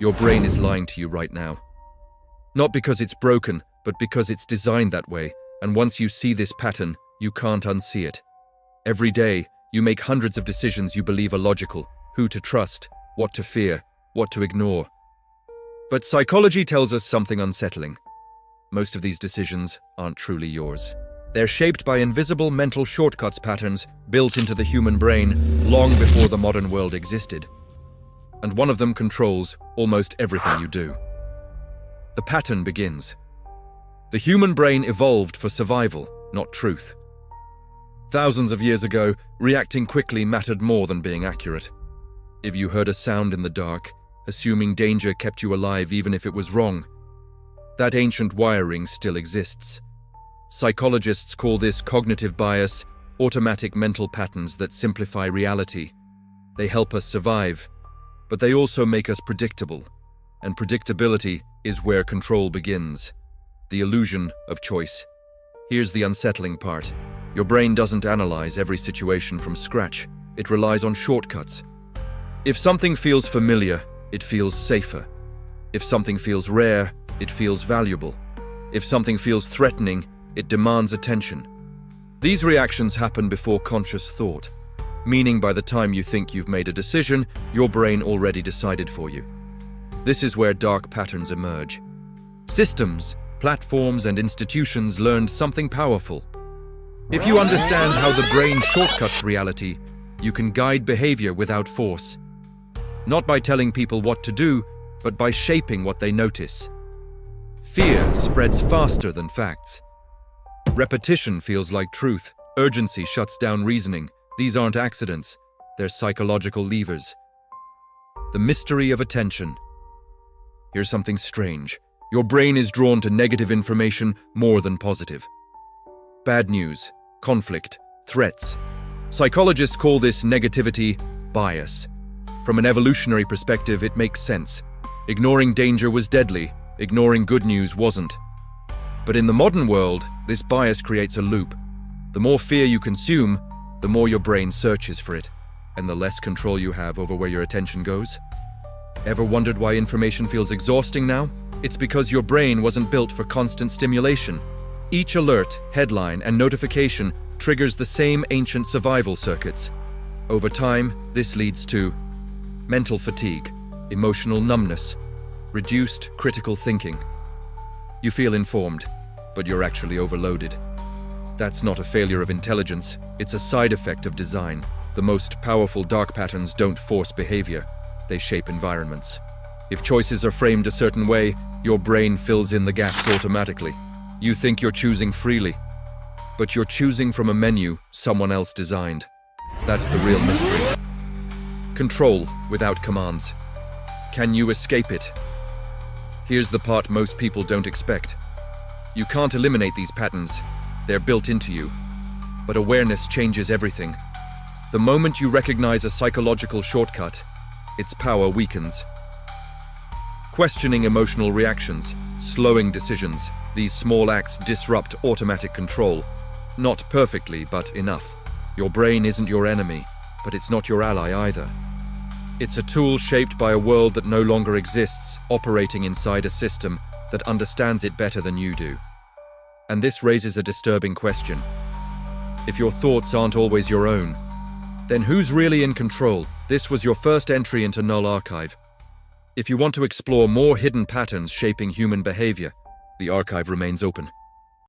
Your brain is lying to you right now. Not because it's broken, but because it's designed that way, and once you see this pattern, you can't unsee it. Every day, you make hundreds of decisions you believe are logical: who to trust, what to fear, what to ignore. But psychology tells us something unsettling. Most of these decisions aren't truly yours. They're shaped by invisible mental shortcuts patterns built into the human brain long before the modern world existed. And one of them controls almost everything you do. The pattern begins. The human brain evolved for survival, not truth. Thousands of years ago, reacting quickly mattered more than being accurate. If you heard a sound in the dark, assuming danger kept you alive even if it was wrong. That ancient wiring still exists. Psychologists call this cognitive bias, automatic mental patterns that simplify reality. They help us survive, but they also make us predictable. And predictability is where control begins. The illusion of choice. Here's the unsettling part. Your brain doesn't analyze every situation from scratch. It relies on shortcuts. If something feels familiar, it feels safer. If something feels rare, it feels valuable. If something feels threatening, it demands attention. These reactions happen before conscious thought, meaning by the time you think you've made a decision, your brain already decided for you. This is where dark patterns emerge. Systems, platforms, and institutions learned something powerful. If you understand how the brain shortcuts reality, you can guide behavior without force. Not by telling people what to do, but by shaping what they notice. Fear spreads faster than facts. Repetition feels like truth. Urgency shuts down reasoning. These aren't accidents. They're psychological levers. The mystery of attention. Here's something strange. Your brain is drawn to negative information more than positive. Bad news, conflict, threats. Psychologists call this negativity bias. From an evolutionary perspective, it makes sense. Ignoring danger was deadly. Ignoring good news wasn't. But in the modern world, this bias creates a loop. The more fear you consume, the more your brain searches for it, and the less control you have over where your attention goes. Ever wondered why information feels exhausting now? It's because your brain wasn't built for constant stimulation. Each alert, headline, and notification triggers the same ancient survival circuits. Over time, this leads to mental fatigue, emotional numbness, reduced critical thinking. You feel informed, but you're actually overloaded. That's not a failure of intelligence, it's a side effect of design. The most powerful dark patterns don't force behavior, they shape environments. If choices are framed a certain way, your brain fills in the gaps automatically. You think you're choosing freely, but you're choosing from a menu someone else designed. That's the real mystery. Control without commands. Can you escape it? Here's the part most people don't expect. You can't eliminate these patterns. They're built into you. But awareness changes everything. The moment you recognize a psychological shortcut, its power weakens. Questioning emotional reactions, slowing decisions, these small acts disrupt automatic control. Not perfectly, but enough. Your brain isn't your enemy, but it's not your ally either. It's a tool shaped by a world that no longer exists, operating inside a system that understands it better than you do. And this raises a disturbing question. If your thoughts aren't always your own, then who's really in control? This was your first entry into Null Archive. If you want to explore more hidden patterns shaping human behavior, the archive remains open.